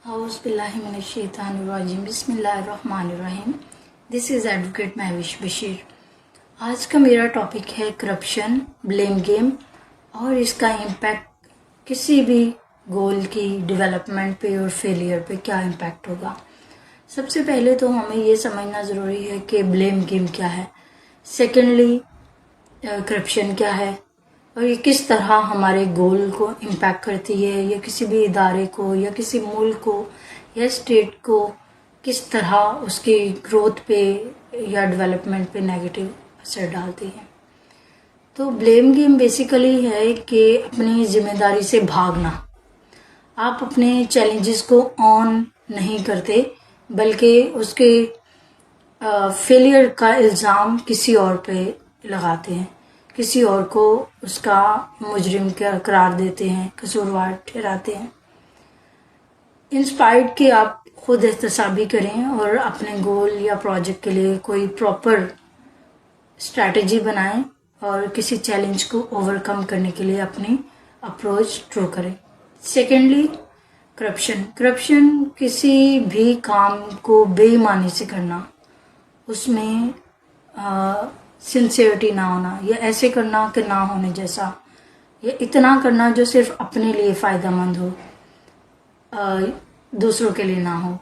اعوذ باللہ من الشیطان الرجیم بسم اللہ الرحمن الرحیم. دس از ایڈوکیٹ مہوش بشیر. آج کا میرا ٹاپک ہے کرپشن، بلیم گیم اور اس کا امپیکٹ کسی بھی گول کی ڈیولپمنٹ پہ اور فیلئر پہ کیا امپیکٹ ہوگا. سب سے پہلے تو ہمیں یہ سمجھنا ضروری ہے کہ بلیم گیم کیا ہے، سیکنڈلی کرپشن کیا ہے اور یہ کس طرح ہمارے گول کو امپیکٹ کرتی ہے، یا کسی بھی ادارے کو یا کسی ملک کو یا اسٹیٹ کو کس طرح اس کی گروتھ پہ یا ڈیولپمنٹ پہ نیگیٹو اثر ڈالتی ہے. تو بلیم گیم بیسیکلی ہے کہ اپنی ذمہ داری سے بھاگنا. آپ اپنے چیلنجز کو آن نہیں کرتے بلکہ اس کے فیلئر کا الزام کسی اور پہ لگاتے ہیں، کسی اور کو اس کا مجرم قرار دیتے ہیں، قصوروار ٹھہراتے ہیں. انسپائرڈ کہ آپ خود احتسابی کریں اور اپنے گول یا پروجیکٹ کے لیے کوئی پراپر اسٹریٹجی بنائیں اور کسی چیلنج کو اوور کم کرنے کے لیے اپنی اپروچ ٹرو کریں. سیکنڈلی کرپشن کسی بھی کام کو بے ایمانی سے کرنا، اس میں سنسیئرٹی نہ ہونا، یا ایسے کرنا کہ نہ ہونے جیسا، یا اتنا کرنا جو صرف اپنے لیے فائدہ مند ہو، دوسروں کے لیے نہ ہو.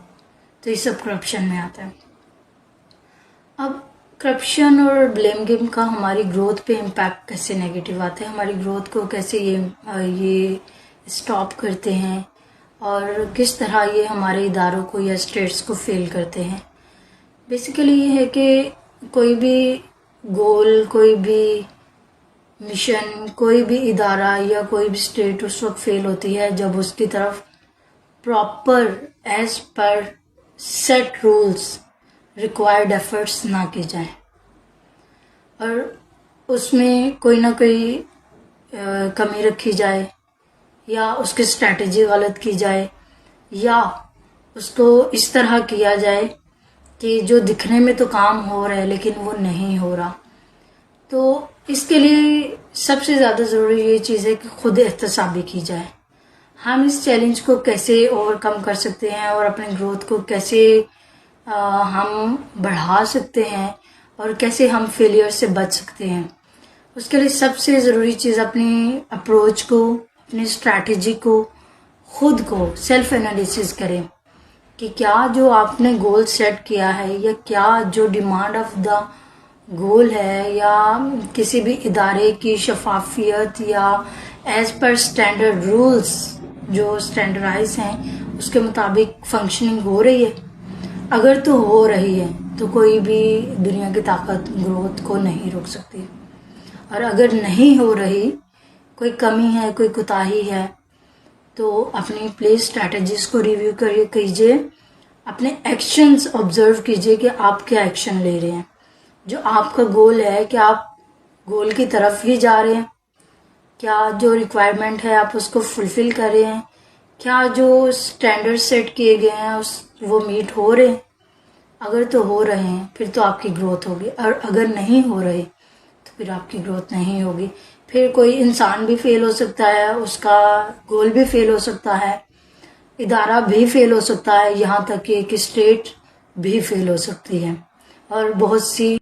تو یہ سب کرپشن میں آتا ہے. اب کرپشن اور بلیم گیم کا ہماری گروتھ پہ امپیکٹ کیسے نیگیٹو آتا ہے، ہماری گروتھ کو کیسے یہ اسٹاپ کرتے ہیں اور کس طرح یہ ہمارے اداروں کو یا اسٹیٹس کو فیل کرتے ہیں. بیسیکلی یہ ہے کہ کوئی بھی گول، کوئی بھی مشن، کوئی بھی ادارہ یا کوئی بھی اسٹیٹ اس وقت فیل ہوتی ہے جب اس کی طرف proper as per set rules required efforts نہ کی جائیں اور اس میں کوئی نہ کوئی کمی رکھی جائے، یا اس کی اسٹریٹجی غلط کی جائے، یا اس کو اس طرح کیا جائے کہ جو دکھنے میں تو کام ہو رہا ہے لیکن وہ نہیں ہو رہا. تو اس کے لیے سب سے زیادہ ضروری یہ چیز ہے کہ خود احتسابی کی جائے. ہم اس چیلنج کو کیسے اوور کم کر سکتے ہیں اور اپنے گروتھ کو کیسے ہم بڑھا سکتے ہیں اور کیسے ہم فیلئر سے بچ سکتے ہیں. اس کے لیے سب سے ضروری چیز اپنی اپروچ کو، اپنی اسٹریٹجی کو، خود کو سیلف انالیسس کریں کہ کیا جو آپ نے گول سیٹ کیا ہے، یا کیا جو ڈیمانڈ آف دا گول ہے، یا کسی بھی ادارے کی شفافیت یا ایز پر اسٹینڈرڈ رولز جو اسٹینڈرڈائز ہیں اس کے مطابق فنکشننگ ہو رہی ہے. اگر تو ہو رہی ہے تو کوئی بھی دنیا کی طاقت گروتھ کو نہیں روک سکتی، اور اگر نہیں ہو رہی، کوئی کمی ہے، کوئی کوتاہی ہے، تو اپنی پلیز اسٹریٹجیز کو ریویو کیجیے، اپنے ایکشنز آبزرو کیجیے کہ آپ کیا ایکشن لے رہے ہیں. جو آپ کا گول ہے کہ آپ گول کی طرف ہی جا رہے ہیں، کیا جو ریکوائرمنٹ ہے آپ اس کو فلفل کر رہے ہیں، کیا جو اسٹینڈرڈ سیٹ کیے گئے ہیں وہ میٹ ہو رہے ہیں. اگر تو ہو رہے ہیں پھر تو آپ کی گروتھ ہوگی، اور اگر نہیں ہو رہے تو پھر آپ کی گروتھ نہیں ہوگی. پھر کوئی انسان بھی فیل ہو سکتا ہے، اس کا گول بھی فیل ہو سکتا ہے، ادارہ بھی فیل ہو سکتا ہے، یہاں تک کہ ایک اسٹیٹ بھی فیل ہو سکتی ہے، اور بہت سی